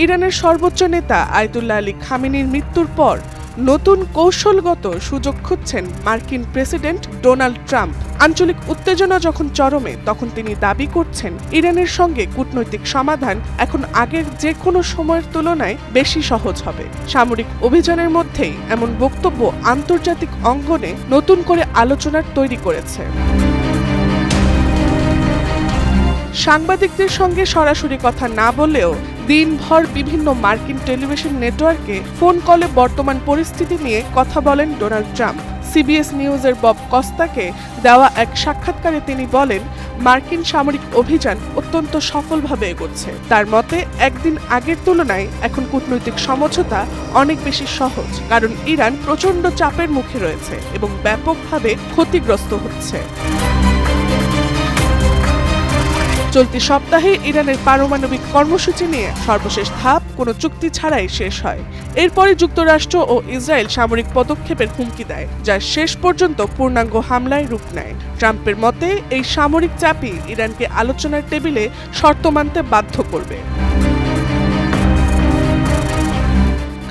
ইরানের সর্বোচ্চ নেতা আয়াতুল্লাহ আলী খামেনির মৃত্যুর পর নতুন কৌশলগত সুযোগ খুঁজছেন মার্কিন প্রেসিডেন্ট ডোনাল্ড ট্রাম্প। আঞ্চলিক উত্তেজনা যখন চরমে, তখন তিনি দাবি করছেন ইরানের সঙ্গে কূটনৈতিক সমাধান এখন আগের যে কোনো সময়ের তুলনায় বেশি সহজ হবে। সামরিক অভিযানের মধ্যেই এমন বক্তব্য আন্তর্জাতিক অঙ্গনে নতুন করে আলোচনার তৈরি করেছে। সাংবাদিকদের সঙ্গে সরাসরি কথা না বললেও দিনভর বিভিন্ন মার্কিন টেলিভিশন নেটওয়ার্কে ফোন কলে বর্তমান পরিস্থিতি নিয়ে কথা বলেন ডোনাল্ড ট্রাম্প। সিবিএস নিউজের বব কস্তাকে দেওয়া এক সাক্ষাৎকারে তিনি বলেন, মার্কিন সামরিক অভিযান অত্যন্ত সফলভাবে এগোচ্ছে। তার মতে একদিন আগের তুলনায় এখন কূটনৈতিক সমঝোতা অনেক বেশি সহজ, কারণ ইরান প্রচণ্ড চাপের মুখে রয়েছে এবং ব্যাপকভাবে ক্ষতিগ্রস্ত হচ্ছে। চলতি সপ্তাহে ইরানের পারমাণবিক কর্মসূচি নিয়ে সর্বশেষ ধাপ কোনো চুক্তি ছাড়াই শেষ হয়। এরপরে যুক্তরাষ্ট্র ও ইসরায়েল সামরিক পদক্ষেপের হুমকি দেয়, যা শেষ পর্যন্ত পূর্ণাঙ্গ হামলায় রূপ নেয়। ট্রাম্পের মতে এই সামরিক চাপই ইরানকে আলোচনার টেবিলে শর্ত মানতে বাধ্য করবে।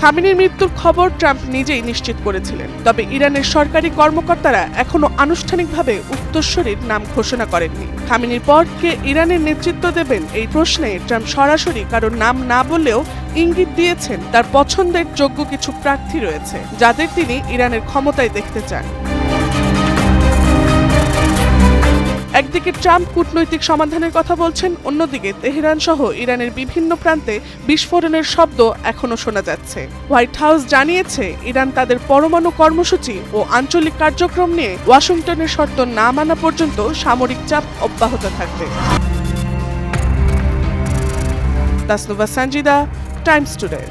খামেনির মৃত্যুর খবর ট্রাম্প নিজেই নিশ্চিত করেছিলেন, তবে ইরানের সরকারি কর্মকর্তারা এখনো আনুষ্ঠানিকভাবে উত্তরসূরির নাম ঘোষণা করেননি। খামেনির পর কে ইরানের নেতৃত্ব দেবেন এই প্রশ্নে ট্রাম্প সরাসরি কারোর নাম না বললেও ইঙ্গিত দিয়েছেন তার পছন্দের যোগ্য কিছু প্রার্থী রয়েছে, যাদের তিনি ইরানের ক্ষমতায় দেখতে চান। একদিকে ট্রাম্প কূটনৈতিক সমাধানের কথা বলছেন, অন্যদিকে তেহরান সহ ইরানের বিভিন্ন প্রান্তে বিস্ফোরণের শব্দ এখনো শোনা যাচ্ছে। হোয়াইট হাউস জানিয়েছে ইরান তাদের পরমাণু কর্মসূচি ও আঞ্চলিক কার্যক্রম নিয়ে ওয়াশিংটনের শর্ত না মানা পর্যন্ত সামরিক চাপ অব্যাহত থাকবে। Tasnuva Sanjida, Times today.